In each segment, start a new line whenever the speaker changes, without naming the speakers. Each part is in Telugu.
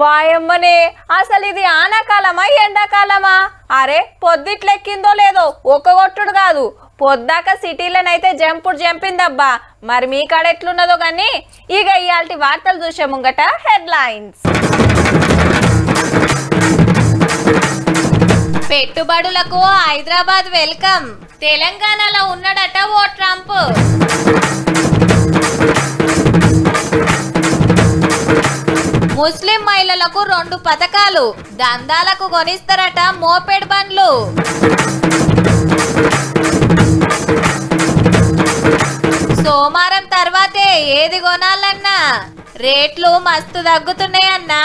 వాయమ్మనే అసలు ఇది ఆనాకాలమా ఎండాకాలమా? అరే పొద్దుట్లెక్కిందో లేదో ఒక్కగొట్టుడు కాదు, పొద్దాక సిటీలోనైతే జంపుడు జంపిందబ్బా. మరి మీ కాడ ఎట్లున్నదో కానీ ఇక ఇయాల్టి వార్తలు చూసే ముంగట హెడ్లైన్స్. పెట్టుబడులకు హైదరాబాద్ వెల్కమ్, తెలంగాణలో ఉన్నాడట ఓ ట్రంప్. ముస్లిం మహిళలకు 2 పథకాలు, దందాలకు కొనిస్తారట మోపెడ్ బండ్లు. సోమవారం తర్వాతే ఏది కొనాలన్నా రేట్లు మస్తు తగ్గుతున్నాయన్నా.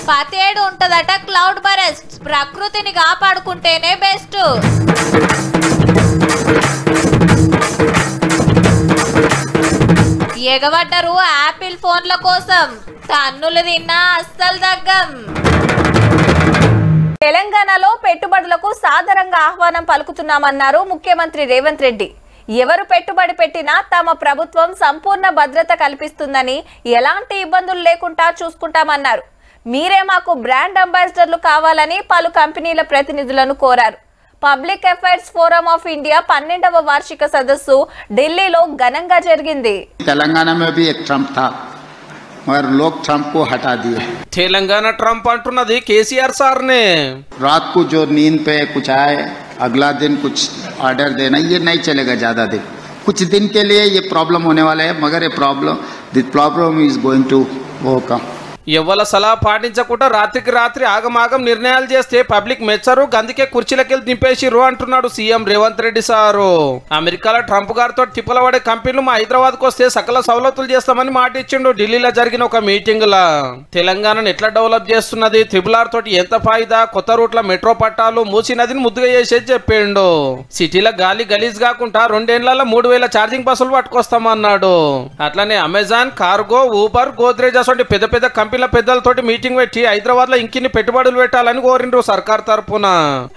పతేడు ఉంటదట క్లౌడ్ బరస్ట్, ప్రకృతిని కాపాడుకుంటేనే బెస్ట్. ఎగబడ్డరు యాపిల్ ఫోన్ల కోసం, తన్నులు తిన్నా అస్సలు దగ్గం. తెలంగాణలో పెట్టుబడులకు సాదరంగా ఆహ్వానం పలుకుతున్నామన్నారు ముఖ్యమంత్రి రేవంత్ రెడ్డి. ఎవరు పెట్టుబడి పెట్టినా తమ ప్రభుత్వం సంపూర్ణ భద్రత కల్పిస్తుందని, ఎలాంటి ఇబ్బందులు లేకుండా చూసుకుంటామన్నారు. మీరే మాకు బ్రాండ్ అంబాసిడర్లు కావాలని పలు కంపెనీల ప్రతినిధులను కోరారు. Public affairs forum of India 12వ వార్షిక సదస్సు ఢిల్లీలో ఘనంగా జరిగింది.
తెలంగాణ में भी एक ट्रम्प था मगर लोग ट्रम्प को हटा दिए.
తెలంగాణ ట్రంప్ అంటున్నది కేసీఆర్ సార్ ने.
रात को जो नींद पे कुछ आए अगला दिन कुछ ऑर्डर देना ये नहीं चलेगा ज्यादा दिन. कुछ दिन के लिए ये प्रॉब्लम होने वाला है मगर ये problem is going to overcome.
ఎవల సలహా పాటించకుండా రాత్రికి రాత్రి ఆగమాగం నిర్ణయాలు చేస్తే పబ్లిక్ మెచ్చరు, గందుకే కుర్చీలకెళ్ళి దింపేసిర్రు అంటున్నాడు సీఎం రేవంత్ రెడ్డి సారు. అమెరికాలో ట్రంప్ గారితో తిప్పల పడే కంపెనీలు మా హైదరాబాద్ కు వస్తే సకల సౌలతులు చేస్తామని మాట ఇచ్చిండు. ఢిల్లీలో జరిగిన ఒక మీటింగ్ లా తెలంగాణను ఎట్లా డెవలప్ చేస్తున్నది, త్రిబుల్ తోటి ఎంత ఫాయిదా, కొత్త రూట్ల మెట్రో పట్టాలు, మూసీ నదిని ముద్దుగా చేసేది చెప్పిండు. సిటీలో గాలి గలీజ్ కాకుండా 2 ఏళ్లలో 3000 ఛార్జింగ్ బస్సులు పట్టుకొస్తామన్నాడు. అట్లానే అమెజాన్, కార్గో, ఊబర్, గోద్రేజ్ అసలు పెద్ద పెద్ద కంపెనీల పెద్దలతోటి మీటింగ్ పెట్టి హైదరాబాద్ లో ఇంకిన్ని పెట్టుబడులు పెట్టాలని కోరిండ్రు సర్కార్ తరఫున.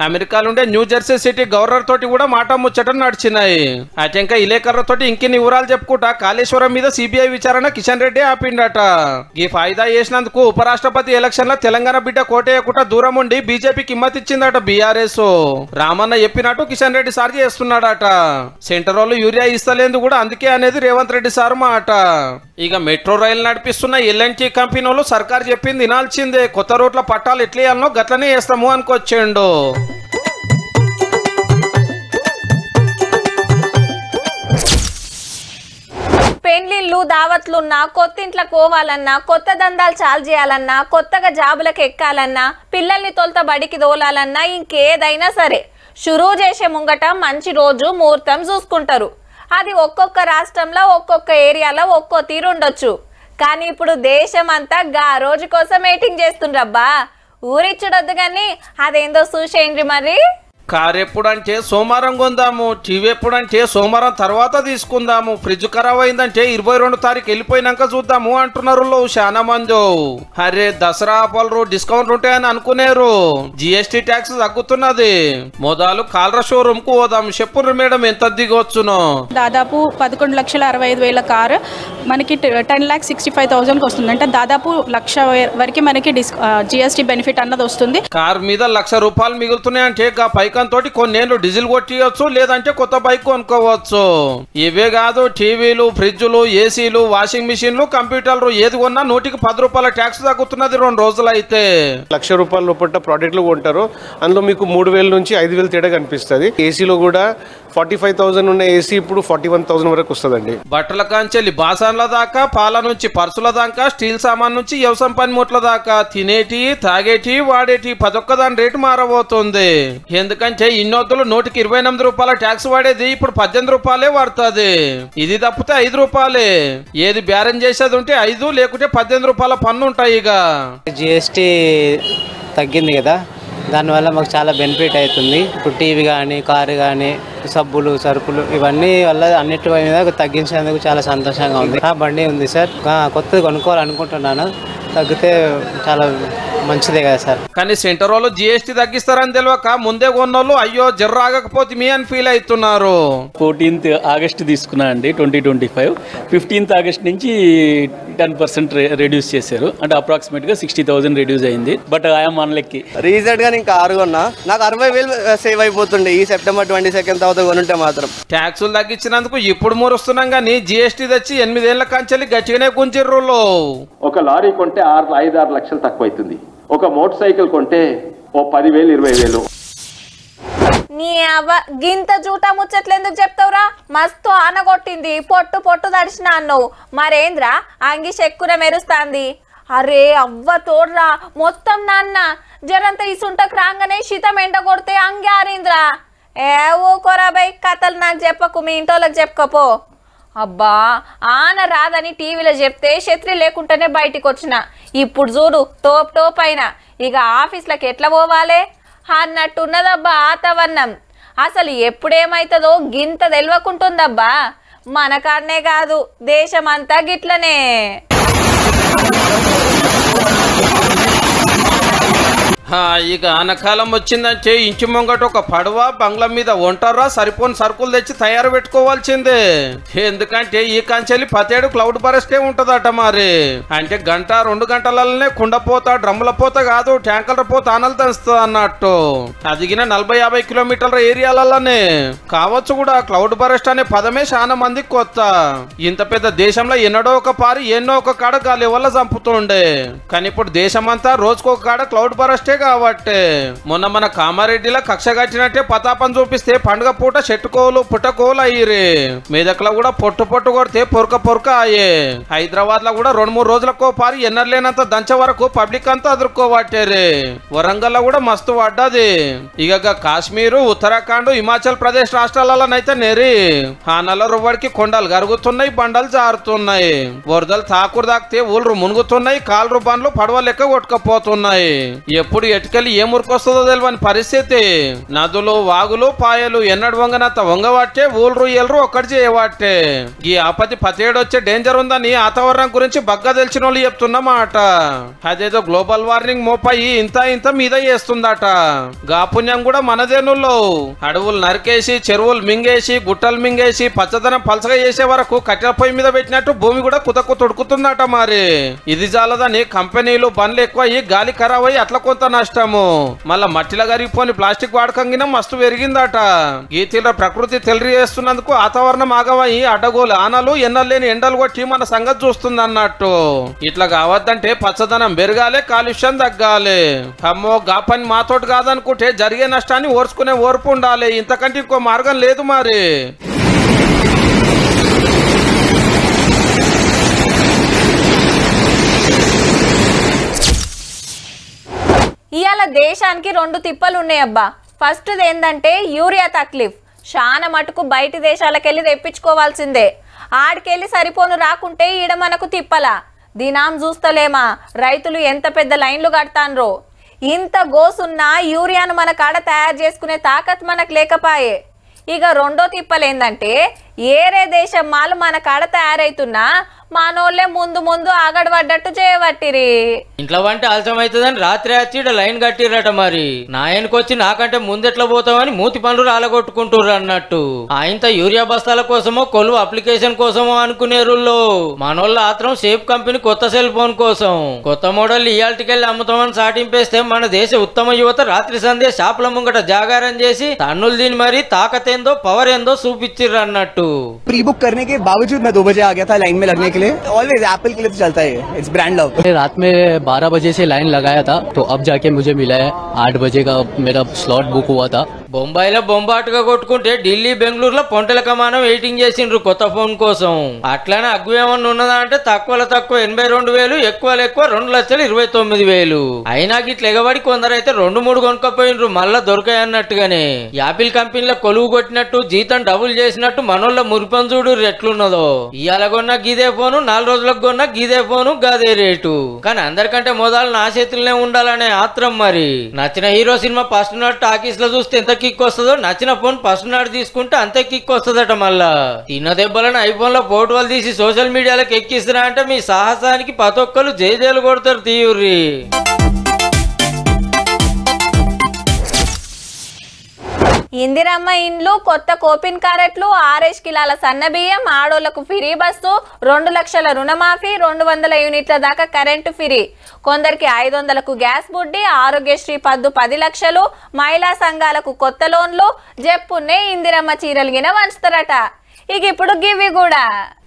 అమెరికాలుండే న్యూ జెర్సీ సిటీ గవర్నర్ తోటి కూడా మాట ముచ్చట నడిచినాయి. అటెంక ఇలేకర్ల తోటి ఇంకిన్ని వివరాలు చెప్పుకుంటా కాళేశ్వరం మీద సిబిఐ విచారణ కిషన్ రెడ్డి ఆపిండట. ఈ ఫాయిదా చేసినందుకు ఉపరాష్ట్రపతి ఎలక్షన్ లో తెలంగాణ బిడ్డ కోటేయకుండా దూరం ఉండి బీజేపీకి హిమ్మతిచ్చిందట బీఆర్ఎస్. రామన్న చెప్పినట్టు కిషన్ రెడ్డి సార్ చేస్తున్నాడట. సెంటర్ వాళ్ళు యూరియా ఇస్తలేదు కూడా అందుకే అనేది రేవంత్ రెడ్డి సార్ మాట. ఇక మెట్రో రైలు నడిపిస్తున్న ఎల్ఎన్టీ కంపెనీ వాళ్ళు సర్కార్ చెప్పింది వినాల్సిందే. కొత్త రోడ్ల పట్టాలు ఎట్లేయాలనో గట్లనే వేస్తాము అనుకొచ్చిండు.
పెళ్లిళ్ళు, దావత్లున్నా, కొత్తింట్ల కోవాలన్నా, కొత్త దందాలు చాలు చేయాలన్నా, కొత్తగా జాబులకు ఎక్కాలన్నా, పిల్లల్ని తొలత బడికి దోలాలన్నా, ఇంకేదైనా సరే షురూ చేసే ముంగట మంచి రోజు ముహూర్తం చూసుకుంటారు. అది ఒక్కొక్క రాష్ట్రంలో ఒక్కొక్క ఏరియాలో ఒక్కో తీరు ఉండొచ్చు. కానీ ఇప్పుడు దేశం అంతా గా రోజు కోసం వెయిటింగ్ చేస్తుండ్రబ్బా. ఊరిచ్చుడొద్దు కానీ అదేందో చూసేయండి మరి.
కారు ఎప్పుడంటే సోమవారం కొందాము, టీవీ ఎప్పుడంటే సోమవారం తర్వాత తీసుకుందాము, ఫ్రిడ్జ్ ఖరాబ్ అయిందంటే 22 తారీఖు వెళ్ళిపోయినాక చూద్దాము అంటున్నారు చాలా మంది. అరే దసరా ఆఫర్లు డిస్కౌంట్ ఉంటాయని అనుకునేరు. GST tax తగ్గుతున్నది. మొదలు కాలర షోరూమ్ కు పోదాం. చెప్పురు మేడం ఎంత దిగొచ్చును?
దాదాపు 11,65,000 కారు మనకి 10,65,000 వస్తుంది. అంటే దాదాపు 1,00,000 వరకు మనకి జిఎస్టీ బెనిఫిట్ అన్నది వస్తుంది.
కారు మీద ₹1,00,000 మిగులుతున్నాయి అంటే పైకం తోటి కొన్నేళ్ళు డీజిల్ కొట్టియొచ్చు, లేదంటే కొత్త బైక్ కొనుక్కోవచ్చు. ఇవే కాదు టీవీలు, ఫ్రిడ్జ్లు, ఏసీలు, వాషింగ్ మిషన్లు, కంప్యూటర్లు ఏది కొన్నా ₹110 ట్యాక్స్ తగ్గుతున్నది 2 రోజులు అయితే.
₹1,00,000 లోపల ప్రోడక్ట్లు కొంటారు, అందులో మీకు 3,000 నుంచి 5,000 తేడా కనిపిస్తుంది. ఏసీలో కూడా 45,000 ఉన్న ఏసీ ఇప్పుడు 41,000 వరకు వస్తుందండి.
బట్టల కాంచెల్లి బాసాన్ల దాకా, పాల నుంచి పర్సుల దాకా, స్టీల్ సామాన్ నుంచి వ్యవసాయం పనిముట్ల దాకా తినేటి, తాగేటి, వాడేటి 11 దాని రేటు మారబోతుంది. ఎందుకంటే ఇన్నొద్దులు ₹128 ట్యాక్స్ వాడేది ఇప్పుడు ₹18 పడుతుంది. ఇది తప్పితే ₹5. ఏది బేరం చేసేది ఉంటే 5 లేకుంటే ₹18 పన్ను ఉంటాయి. ఇక
జిఎస్టీ తగ్గింది కదా, దానివల్ల మాకు చాలా బెనిఫిట్ అవుతుంది. ఇప్పుడు టీవీ కానీ, కారు కానీ సబ్బులు సరుకులు ఇవన్నీ వల్ల అన్నిటి మీద తగ్గించేందుకు చాలా సంతోషంగా ఉంది. బండి ఉంది సార్, కొత్తది కొనుక్కోవాలనుకుంటున్నాను. తగ్గితే చాలా మంచిదే కదా సార్.
కానీ సెంటర్ వాళ్ళు జిఎస్టీ తగ్గిస్తారని తెలియక ముందే కొన్నోళ్ళు అయ్యో జర్ర ఆగకపోతే మీ అని ఫీల్ అవుతున్నారు.
14th ఆగస్ట్ తీసుకున్నా అండి 2025. 15th ఆగస్ట్ నుంచి 10% రెడ్యూస్ చేశారు. అంటే అప్రాక్సిమేట్గా 60,000 రెడ్యూస్ అయింది. బట్ ఐఎమ్ ఆన్లెక్కి
రీసెంట్గా నేను కారు కొన్నా, నాకు 60,000 సేవ్ అయిపోతుండే ఈ సెప్టెంబర్ 22 తర్వాత కొనుంటే మాత్రం.
ట్యాక్సులు తగ్గించినందుకు ఇప్పుడు మురుస్తున్నాం కానీ జిఎస్టీ తెచ్చి 8 ఏళ్ల కంచెలి గట్టిగానే గుంజిర్రులో.
ఒక లారీ కొంటే 5-6 లక్షలు తక్కువ అవుతుంది. ఒక మోటార్ సైకిల్ కొంటే 10,000 20,000.
నీ అవ్వ గింత జూటా ముచ్చట్లు ఎందుకు చెప్తావురా? మస్తు ఆనగొట్టింది, పొట్టు పొట్టు దర్శన అన్నావు. మరేంద్రా అంగి చెక్కున మెరుస్తాంది. అరే అవ్వ తోడ్రా మొత్తం నాన్న జరంత ఇసుంటకు రాగానే శీతం ఎండ కొడితే అంగి ఆరింద్రా. ఊకోరా బై కథలు నాకు చెప్పకు, మీ ఇంటోళ్ళకి చెప్పుకోపో. అబ్బా ఆన రాదని టీవీలో చెప్తే ఛత్రి లేకుండానే బయటికి వచ్చిన. ఇప్పుడు చూడు టోప్ టోప్ అయినా ఇక ఆఫీస్లకు ఎట్లా పోవాలి అన్నట్టున్నదబ్బా వాతావరణం. అసలు ఎప్పుడేమైతుందో గింత తెలియకుంటుందబ్బా. మన కాడనే కాదు దేశమంతా గిట్లనే.
ఇక ఆనకాలం వచ్చిందంటే ఇంచు ముంగట ఒక పడవ బంగ్లా మీద ఒంటారా సరిపోని సరుకులు తెచ్చి తయారు పెట్టుకోవాల్సిందే. ఎందుకంటే ఈ కంచెలి 10 క్లౌడ్ బరస్టే ఉంటదట. మరి అంటే 1-2 గంటలనే కుండపోత డ్రమ్ముల పోత కాదు ట్యాంకర్ల పోత ఆనలు తెస్తుంది అన్నట్టు. అదిగిన 40-50 కిలోమీటర్ల ఏరియాలలోనే కావచ్చు కూడా. క్లౌడ్ బరస్ట్ అనే పదమే చాలా మందికి కొత్త. ఇంత పెద్ద దేశంలో ఎన్నడో ఒక పారి ఎన్నో ఒక కాడ గాలి వల్ల చంపుతుండే. కానీ ఇప్పుడు దేశమంతా రోజుకొక కాడ క్లౌడ్ బరస్టే కాబట్టి మొన్న మన కామారెడ్డిలో కక్ష కట్టినట్టే పతాపం చూపిస్తే పండుగ పూట చెట్టుకోలు పుట్టకోలు అయ్యిరి. మెదక్లో కూడా పొట్టు పొట్టు కొడితే పొరక పొరక అయ్యే. హైదరాబాద్ లో కూడా 2-3 రోజులకో పారి ఎన్నర్లేనంత దంచ వరకు పబ్లిక్ అంతా అదుర్కోబట్టారు. వరంగల్ లో కూడా మస్తు పడ్డది. ఇక కాశ్మీరు ఉత్తరాఖండ్ హిమాచల్ ప్రదేశ్ రాష్ట్రాలలోనైతే నేరి హానల రువ్వడికి కొండలు గరుగుతున్నాయి, బండలు జారుతున్నాయి. వరదలు తాకురు తాకితే ఊళ్ళు మునుగుతున్నాయి, కాలు బండ్లు పడవ లెక్క కొట్టుకపోతున్నాయి. ఎప్పుడు ఎటుకెళ్ళి ఏ మురికొస్తుందో తెలియని పరిస్థితి. నదులు వాగులు పాయలు ఎన్నడు వంగనంత వంగబట్టే ఊళ్ళు ఎల్లు ఒక్కటి చేయబట్టే. ఈ ఆపతి 17 వచ్చే డేంజర్ ఉందని వాతావరణం గురించి బగ్గా తెలిసిన వాళ్ళు చెప్తున్నమాట. అదేదో గ్లోబల్ వార్మింగ్ మోపాయి ఇంత మీద చేస్తుందట. గాపుణ్యం కూడా మనదేనుల్లో అడవులు నరికేసి చెరువులు మింగేసి గుట్టలు మింగేసి పచ్చదనం పలసగా చేసే వరకు కట్టెల పొయ్యి మీద పెట్టినట్టు భూమి కూడా కుతకు తొడుకుతుందట. మరి ఇది చాలదని కంపెనీలు బండ్లు ఎక్కువ గాలి ఖరాబ్ అయ్యి అట్లా కొంత నష్టము. మళ్ళా మట్టిలో కరిగిపోని ప్లాస్టిక్ వాడకంగిన మస్తు పెరిగిందట. ఈ తీర ప్రకృతి తెల్లి చేస్తున్నందుకు వాతావరణం ఆగమయ్యి అడ్డగోలు ఆనలు ఎన్నలేని ఎండలు కొట్టి మన సంగతి చూస్తుంది అన్నట్టు. ఇట్లా కావద్దంటే పచ్చదనం పెరగాలి, కాలుష్యం తగ్గాలి. అమ్మో గా పని మాతోటి కాదనుకుంటే జరిగే నష్టాన్ని ఓర్చుకునే ఓర్పు ఉండాలి. ఇంతకంటే ఇంకో మార్గం లేదు. మరి
ఇవాళ దేశానికి 2 తిప్పలు ఉన్నాయబ్బా. ఫస్ట్ ఏంటంటే యూరియా తక్లీఫ్. చాలా మటుకు బయటి దేశాలకెళ్ళి తెప్పించుకోవాల్సిందే. ఆడికెళ్ళి సరిపోను రాకుంటే ఈడ మనకు తిప్పలా. దినాం చూస్తలేమా రైతులు ఎంత పెద్ద లైన్లు కడతాన్రో. ఇంత గోసున్నా యూరియాను మన కాడ తయారు చేసుకునే తాకత్ మనకు లేకపాయే. ఇక రెండో తిప్పలు ఏంటంటే ఏరే దేశం మాలు మన కాడ తయారైతున్నా మనోళ్ళే ముందు ఆగడబడ్డట్టు చేయబట్టిరి.
ఇంట్లో వంట ఆలస్యం అవుతుందని రాత్రి వచ్చి లైన్ కట్టిరట. మరి నాయనకొచ్చి నాకంటే ముందెట్లా పోతామని మూతి పనులు రాలగొట్టుకుంటుర్రు అన్నట్టు. ఆయనతో యూరియా బస్తాల కోసమో కొలువు అప్లికేషన్ కోసమో అనుకునేరుల్లో మనోళ్ళ ఆత్రం షేప్ కంపెనీ కొత్త సెల్ ఫోన్ కోసం కొత్త మోడల్ ఇయాల్టికెళ్ళి అమ్ముతామని సాటింపేస్తే మన దేశ ఉత్తమ యువత రాత్రి సంధ్య షాపుల ముంగట జాగారం చేసి తన్నులు దీని మరి తాకతేందో పవర్ ఏందో చూపించిర్రు అన్నట్టు.
प्री बुक करने के बावजूद मैं 2 बजे आ गया था लाइन में लगने के लिए. ऑलवेज एप्पल के लिए तो चलता है, इट्स ब्रांड लव.
रात में 12 बजे से लाइन लगाया था तो अब जाके मुझे मिला है. 8 बजे का मेरा स्लॉट बुक हुआ था.
బొంబాయిలో బొంబాటుగా కొట్టుకుంటే ఢిల్లీ బెంగళూరులో పొంటల కమానం వెయిటింగ్ చేసిండ్రు కొత్త ఫోన్ కోసం. అట్లానే అగ్గు ఏమన్నా ఉన్నదా అంటే తక్కువలో తక్కువ 82,000, ఎక్కువలో ఎక్కువ 2,29,000. అయినా గిట్ల ఎగబడి కొందరైతే 2-3 కొనుక్కపోయినరు మళ్ళా దొరకాయన్నట్టుగానే. యాపిల్ కంపెనీలో కొలువు కొట్టినట్టు జీతం డబుల్ చేసినట్టు మనోళ్ళ మురిపం చూడు ఎట్లున్నదో. ఇయాల కొన్న గిదే ఫోన్ ఫోను 4 రోజులకు కొన్న గీదే ఫోను గదే రేటు. కానీ అందరికంటే మొదలు నా చేతుల్లోనే ఉండాలనే ఆత్రం. మరి నచ్చిన హీరో సినిమా ఫస్ట్ నాడు టాకీస్ లో చూస్తే ఎంత కిక్ వస్తుందో నచ్చిన ఫోన్ ఫస్ట్ నాడు తీసుకుంటే అంతే కిక్ వస్తుందట. మళ్ళా తిన్న దెబ్బలను ఐఫోన్ లో ఫోటోలు తీసి సోషల్ మీడియాలోకి ఎక్కిస్తున్నా అంటే మీ సాహసానికి ప్రతి ఒక్కరు జైలు కొడతారు తీయుర్రి.
ఇందిరమ్మ ఇండ్లు, కొత్త కోపిన్ క్యారెట్లు, 6 కిలోల సన్న బియ్యం, ఆడోళ్లకు ఫ్రీ బస్సు, 2 లక్షల రుణమాఫీ, 200 యూనిట్ల దాకా కరెంటు ఫ్రీ, కొందరికి 500కు గ్యాస్ బుడ్డి, ఆరోగ్యశ్రీ పద్దు 10 లక్షలు, మహిళా సంఘాలకు కొత్త లోన్లు, జెప్పున్నే ఇందిరమ్మ చీరలుగిన వంచుతారట. ఇక ఇప్పుడు గివి కూడా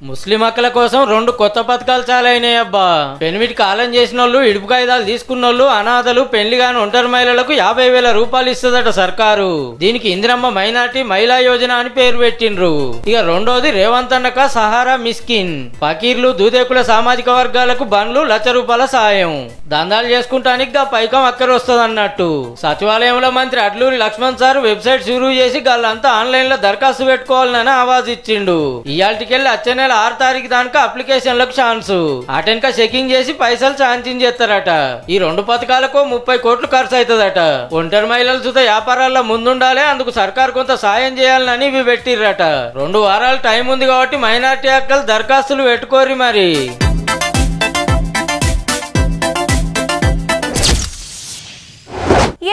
ముస్లిం హక్కుల కోసం 2 కొత్త పథకాలు చాలైనాయి అబ్బా. పెన్మిటి కాలం చేసిన వాళ్ళు, ఇడుపు కాయిదాలు తీసుకున్న వాళ్ళు, అనాథలు, పెళ్లి కాని ఒంటరి మహిళలకు 50,000 రూపాయలు ఇస్తుందట సర్కారు. దీనికి ఇందిరమ్మ మైనార్టీ మహిళా యోజన అని పేరు పెట్టిండ్రు. ఇక రెండోది రేవంత్ అన్నక సహారా మిస్కిన్, ఫకీర్లు, దూదేకుల సామాజిక వర్గాలకు బండ్లు, 1 లక్ష రూపాయల సాయం. దందాలు చేసుకుంటానికి పైకం అక్కర వస్తుంది అన్నట్టు. సచివాలయంలో మంత్రి అడ్లూరి లక్ష్మణ్ సార్ వెబ్సైట్ షురూ చేసి వాళ్ళంతా ఆన్లైన్ లో దరఖాస్తు పెట్టుకోవాలని ఆవాజ్ ఇచ్చిండు. ఇయాల్టికెళ్ళి వచ్చే నెల 6 తారీఖు దాకా అప్లికేషన్లకు ఛాన్స్. అటెన్క చెకింగ్ చేసి పైసలు ఛాన్సింగ్ చేస్తారట. ఈ 2 పథకాలకు 30 కోట్లు ఖర్చు అవుతుందట. ఒంటరి మహిళలు చూత వ్యాపారాల్లో ముందుండాలి, అందుకు సర్కారు కొంత సాయం చేయాలని ఇవి పెట్టిర్రట. 2 వారాలు టైం ఉంది కాబట్టి మైనార్టీ హక్కులు దరఖాస్తులు పెట్టుకోరి. మరి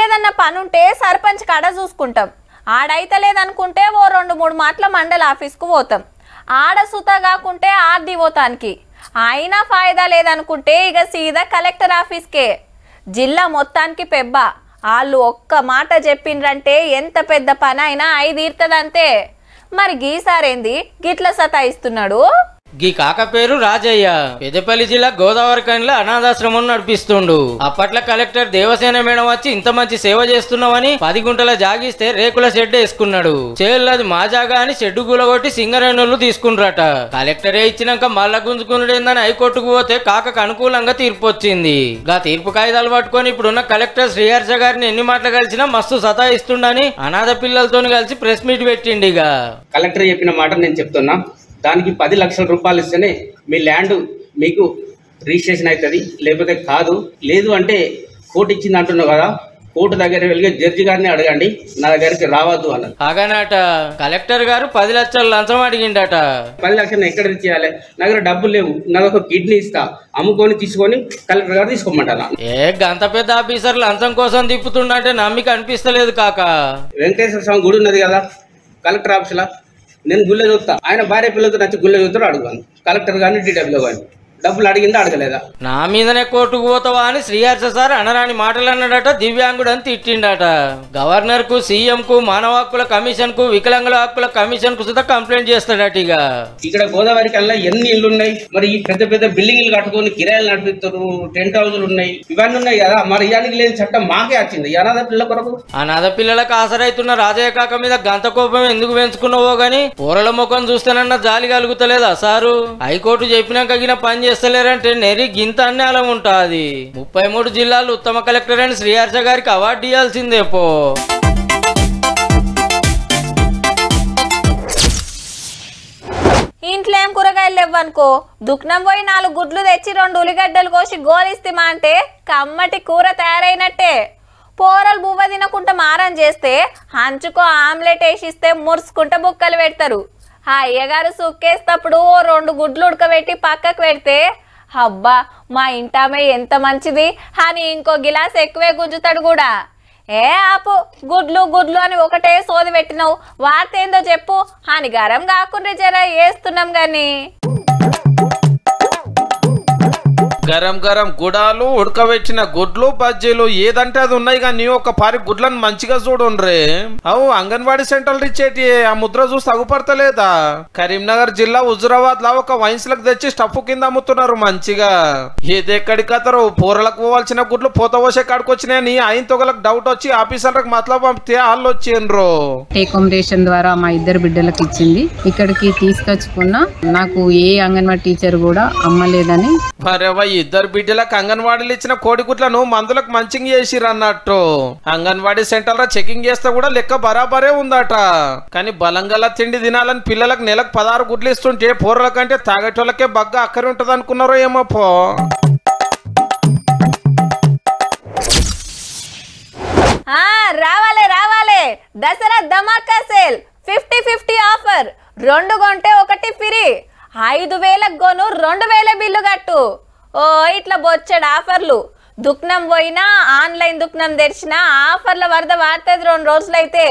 ఏదన్నా పనుంటే సర్పంచ్ కాడ చూసుకుంటాం, ఆడైతే లేదనుకుంటే ఓ 2-3 మాటల మండల ఆఫీస్కు పోతాం, ఆడ సుత కాకుంటే ఆర్డీఓతానికి, అయినా ఫాయిదా లేదనుకుంటే ఇక సీదా కలెక్టర్ ఆఫీస్కే. జిల్లా మొత్తానికి పెబ్బ. వాళ్ళు ఒక్క మాట చెప్పిండ్రంటే ఎంత పెద్ద పని అయినా 5 తీరుతుందంతే. మరి గీసారేంది గిట్ల సతాయిస్తున్నాడు?
గీ కాక పేరు రాజయ్య. పెద్దపల్లి జిల్లా గోదావరి కనిలో అనాథాశ్రమం నడిపిస్తుండు. అప్పట్లో కలెక్టర్ దేవసేన మేడం వచ్చి ఇంత మంచి సేవ చేస్తున్నామని 10 గుంటల జాగిస్తే రేకుల షెడ్ వేసుకున్నాడు. చేల్లది మా జాగా అని షెడ్డు గులగొట్టి సింగరేణులు తీసుకున్నారట. కలెక్టరే ఇచ్చినాక మళ్ళా గుంజుకున్నాడేందని హైకోర్టుకు పోతే కాకకు అనుకూలంగా తీర్పు వచ్చింది. గా తీర్పు కాయిదాలు పట్టుకొని ఇప్పుడున్న కలెక్టర్ శ్రీహర్ష గారిని ఎన్ని మాటలు కలిసినా మస్తు సతాయిస్తుండని అనాథ పిల్లలతో కలిసి ప్రెస్ మీట్ పెట్టిండి. ఇక
కలెక్టర్ చెప్పిన మాట నేను చెప్తున్నా, దానికి 10 లక్షల రూపాయలు ఇస్తేనే మీ ల్యాండ్ మీకు రిజిస్ట్రేషన్ అవుతుంది, లేకపోతే కాదు. లేదు అంటే కోర్టు ఇచ్చింది అంటున్నావు కదా, కోర్టు దగ్గర వెళ్ళి జడ్జి గారిని అడగండి, నా దగ్గరికి రావద్దు అన్నది.
అగనట కలెక్టర్ గారు 10 లక్షల లంచం అడిగిండట.
10 లక్షలు ఎక్కడ ఇచ్చేయాలి? నా దగ్గర డబ్బులు లేవు, నాకు ఒక కిడ్నీ ఇస్తా, అమ్ముకొని తీసుకొని కలెక్టర్ గారు తీసుకోమంటారా?
గంత పెద్ద ఆఫీసర్ లంచం కోసం తిప్పుతుండంటే నమ్మిక అనిపిస్తలేదు కాక.
వెంకటేశ్వర స్వామి గుడి ఉన్నది కదా కలెక్టర్ ఆఫీసులో, నేను గుళ్ళ చూస్తా, ఆయన భార్య పిల్లలతో నచ్చి గుళ్ళ చూస్తాడు అడుగుతాను. కలెక్టర్ కానీ డీడబ్ల్యూ కానీ డబ్బులు అడిగిందా అడగలేదా?
నా మీదనే కోర్టుకు పోతావా అని శ్రీహర్ష సార్ అనరాని మాటలు అన్నాడట. దివ్యాంగుడు అని తిట్టిండట. గవర్నర్ కు, సీఎం కు, మానవ హక్కుల కమిషన్ కు, వికలాంగుల హక్కుల కమిషన్ కు సుధా కంప్లైంట్ చేస్తాడట. ఇక
ఇక్కడ గోదావరి కల్లా ఎన్ని ఇల్లు ఉన్నాయి, మరి ఈ పెద్ద పెద్ద బిల్డింగ్లు కట్టుకొని కిరాయిలు నడిపిస్తారు, టెంట్ హౌజులు ఉన్నాయి, ఇవన్నీ ఉన్నాయి కదా. మరి ఇయానికి లేని చట్టం మాకే వచ్చింది అనాథ పిల్లల కొరకు.
అనాథ పిల్లలకు ఆసరైతున్న రాజయ్య కాక మీద గంత కోపం ఎందుకు పెంచుకున్నావో గాని పోరల ముఖం చూస్తేనన్నా జాలి కలుగుతలేదా సారు? హైకోర్టు చెప్పినాక గిన పని చేస్తలేరంటే నెరి గింత అన్యాయం ఉంటాది. 33 జిల్లాలు ఉత్తమ కలెక్టర్ అని శ్రీహర్ష గారికి అవార్డు ఇవ్వాల్సిందే పో.
ఇంట్లో ఏం కూరగాయలు లేవనుకో, దుఃఖం పోయి 4 గుడ్లు తెచ్చి 2 ఉల్లిగడ్డలు కోసి గోలిస్తామా అంటే కమ్మటి కూర తయారైనట్టే. పోరలు బువ్వ తినకుండా మారం చేస్తే హంచుకో ఆమ్లెట్ వేసిస్తే మురుసుకుంటే బుక్కలు పెడతారు. ఆ అయ్యగారు సుక్కేస్తప్పుడు 2 గుడ్లు ఉడకబెట్టి పక్కకు పెడితే అబ్బా మా ఇంటామే ఎంత మంచిది అని ఇంకో గిలాస్ ఎక్కువే గుంజుతాడు కూడా. ఏ ఆపు, గుడ్లు గుడ్లు అని ఒకటే సోది పెట్టినావు, వార్త ఏందో చెప్పు అని గరం కాకుండా జర వేస్తున్నాం గాని.
గరం గరం గుడాలు, ఉడకబెట్టిన గుడ్లు, బజ్జీలు ఏదంటే అది ఉన్నాయి. కానీ ఒక పారి గుడ్లను మంచిగా చూడుండ్రే. అవు అంగన్వాడీ సెంటర్లు ఇచ్చేటి ఆ ముద్ర చూసి అగుపడతలేదా? కరీంనగర్ జిల్లా హుజురాబాద్ లో ఒక వైన్స్లకు తెచ్చి స్టఫ్ కింద అమ్ముతున్నారు మంచిగా. ఏదెక్కడి కథరు, పూరలకు పోవాల్సిన గుడ్లు పోత పోసే కాడికి వచ్చినాయని ఆయన తొగలకు డౌట్ వచ్చి ఆఫీసర్లకు మతలబు పంపితే వాళ్ళు వచ్చిండ్రు.
అకామిడేషన్ ద్వారా మా 2 బిడ్డలకు ఇచ్చింది. ఇక్కడికి తీసుకొచ్చుకున్నా నాకు ఏ అంగన్వాడీ టీచర్ కూడా అమ్మలేదని
మరేవా ఇద్దరు బిడ్డలకు అంగన్వాడీలు ఇచ్చిన కోడిగుడ్లను మందులకు మంచింగ్ చేసిరు అన్నట్టు. అంగన్వాడీ సెంటర్లో చెకింగ్ చేస్తే కూడా లెక్క బరాబరే ఉందట. కానీ బలంగల తిండి తినాలని పిల్లలకు నెలకు 16 గుడ్లు ఇస్తుంటే పోరల కంటే తాగేటోళ్ళకే బగ్గా అక్కరి ఉంటది అనుకున్నారో ఏమో పో.
రావాలే దసరా ధమాకా సేల్ 50-50 ఆఫర్. 2 కొంటే 1 ఫ్రీ. 5,000 కొను 2,000 బిల్లు కట్టు. ఓ ఇట్లా బొచ్చడు ఆఫర్లు. దుక్నం పోయినా ఆన్లైన్ దుక్నం తెరిచినా ఆఫర్ల వరద వాడుతుంది 2 రోజులైతే.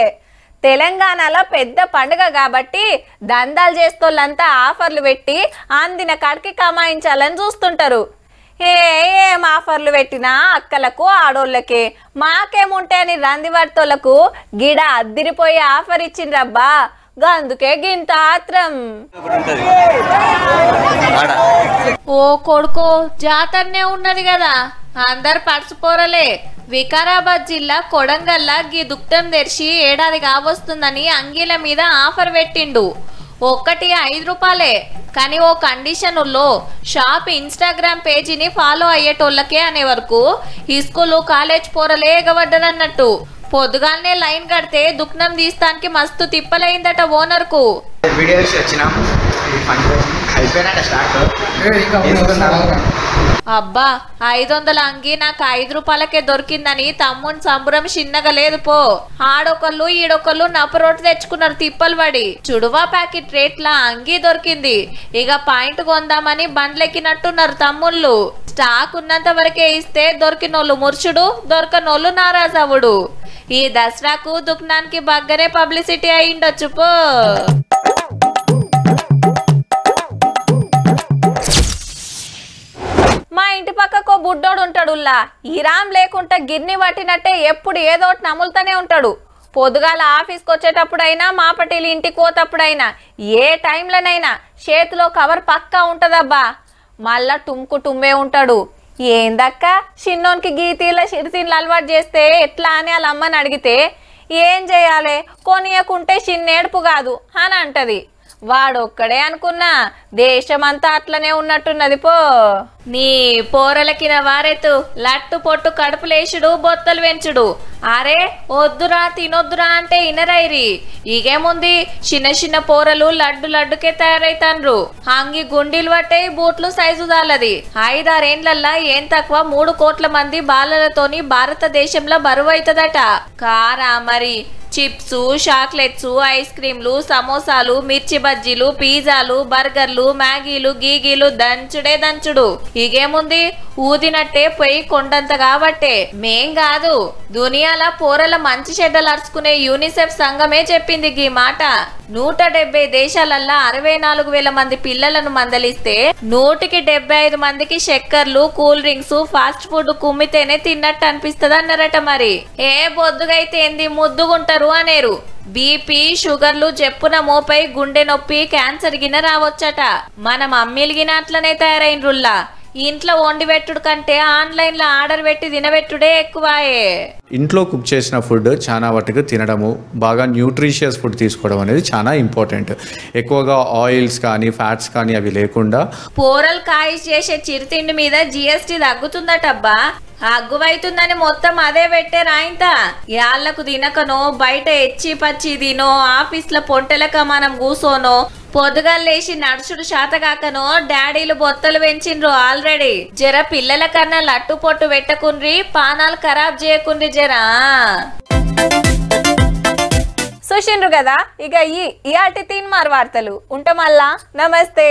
తెలంగాణలో పెద్ద పండుగ కాబట్టి దందాలు చేస్తోళ్ళంతా ఆఫర్లు పెట్టి అందిన కాడికి కమాయించాలని చూస్తుంటారు. ఏం ఆఫర్లు పెట్టినా అక్కలకు ఆడోళ్ళకే మాకేముంటే అని రందివర్తోళ్లకు గిడ అద్దిరిపోయే ఆఫర్ ఇచ్చిండ్రబ్బా. అందుకే గింత ఆత్రం. ఓ కొడుకో జాతరనే ఉన్నది కదా, అందరు పడుచుపోరలే. వికారాబాద్ జిల్లా కొడంగల్లా గీ దుక్తం తెరిచి ఏడాది కావస్తుందని అంగీల మీద ఆఫర్ పెట్టిండు. ఒక్కటి 5 రూపాయలే. కానీ ఓ కండిషన్లో షాప్ ఇన్స్టాగ్రామ్ పేజీని ఫాలో అయ్యేటోళ్ళకే అనే వరకు ఈ స్కూలు కాలేజ్ పోరలే ఎగబడ్డదన్నట్టు. పొద్దుగాలనే లైన్ కడితే దుక్నం తీస్తానికి మస్తు తిప్పలైందట ఓనర్కు. అబ్బా 500 అంగి నాకు 5 రూపాయలకే దొరికిందని తమ్ముని సంబరం చిన్నగా లేదు పో. ఆడొకళ్ళు ఈడొకళ్ళు నప్పరోటు తెచ్చుకున్నారు తిప్పలు పడి. చుడువా ప్యాకెట్ రేట్ల అంగి దొరికింది. ఇక పాయింట్ కొందామని బండ్లెక్కినట్టున్నారు తమ్ముళ్ళు. స్టాక్ ఉన్నంత వరకే ఇస్తే దొరికినోళ్ళు ముర్చుడు, దొరకనోళ్ళు నారాజవుడు. ఈ దసరాకు దుకాణానికి బగ్గరే పబ్లిసిటీ అయిండొచ్చు పో. మా ఇంటి పక్కకో బుడ్డోడు ఉంటాడుల్లా. ఇరామ్ లేకుంటే గిర్ని పట్టినట్టే ఎప్పుడు ఏదోటి నములుతూనే ఉంటాడు. పొద్దుగాల ఆఫీస్కి వచ్చేటప్పుడైనా మాపటీలు ఇంటికి పోతప్పుడైనా ఏ టైంలోనైనా చేతిలో కవర్ పక్కా ఉంటుందబ్బా. మళ్ళా టుమ్మే ఉంటాడు. ఏందక్క చిన్నోనికి గీతీల చిరుతీన్లు అలవాటు చేస్తే ఎట్లా అని వాళ్ళ అమ్మని అడిగితే ఏం చేయాలి కొనియకుంటే చిన్నేడుపు కాదు అని అంటది. వాడొక్కడే అనుకున్నా దేశమంతా అట్లనే ఉన్నట్టున్నది పో. నీ పోరలకిన వారెతు లట్టు పొట్టు కడుపులేసుడు బొత్తలు వెంచుడు. అరే వద్దురా తినొద్దురా అంటే ఇనరైరి. ఇగేముంది చిన్న పోరలు లడ్డుకే తయారైతాన్రు. అంగి గుండీలు పట్టే బూట్లు సైజు దాలది. 5-6 ఏండ్లల్లా ఏం తక్కువ 3 కోట్ల మంది బాలలతోని భారతదేశంలో బరువు అవుతుందట. కారా మరి చిప్స్, చాక్లెట్స్, ఐస్ క్రీంలు, సమోసాలు, మిర్చి బజ్జీలు, పిజ్జాలు, బర్గర్లు, మ్యాగీలు, గీగీలు దంచుడే దంచుడు. ఇగేముంది ఊదినట్టే పొయ్యి కొండంత కాబట్టే మేం కాదు దునియాల పోరల మంచి చెడ్డలు అరుచుకునే యూనిసెఫ్ సంఘమే చెప్పింది గీ మాట. 170 దేశాలల్లా 64,000 మంది పిల్లలను మందలిస్తే 175 మందికి చక్కెరలు, కూల్ డ్రింక్స్, ఫాస్ట్ ఫుడ్ కుమ్మితేనే తిన్నట్టు అనిపిస్తుంది అన్నారట. మరి ఏ బొద్దుగైతే ఏంది ముద్దుగుంటారు అనేరు. బీపీ, షుగర్లు చెప్పున మోపై గుండె నొప్పి, క్యాన్సర్ గిన రావచ్చట. మన మమ్మీలు గిన అట్లనే తయారైనరుల్లా. ఇంట్లో వండి పెట్టుడు కంటే ఆన్లైన్లో ఆర్డర్ పెట్టి తినబెట్టుడే ఎక్కువాయే.
ఇంట్లో కుక్ చేసిన ఫుడ్ చాలా వాటికి తినడము, బాగా న్యూట్రిషియస్ ఫుడ్ తీసుకోవడం అనేది చాలా ఇంపార్టెంట్. ఎక్కువగా ఆయిల్స్ కానీ ఫ్యాట్స్ కానీ అవి లేకుండా.
పోరల్ కాయిస్ చేసే చిరుతిండి మీద GST తగ్గుతుందటబ్బా. అగ్గువైతుందని మొత్తం అదే పెట్టే రాయింత. యాళ్లకు తినకనో బయట ఎచ్చి పచ్చి తినో ఆఫీస్ల పొంటెలక మనం కూసోనో పొద్దుగాలేసి నడుచుడు శాతగాకనో డాడీలు బొత్తలు పెంచిండ్రు ఆల్రెడీ. జర పిల్లల కన్నా లట్టు పొట్టు పెట్టకుండ్రి, పానాలు ఖరాబ్ చేయకుండ్రి జరా. చూసిండ్రు కదా ఇక ఇయాటి తీన్మార్ వార్తలు. ఉంటామల్లా. నమస్తే.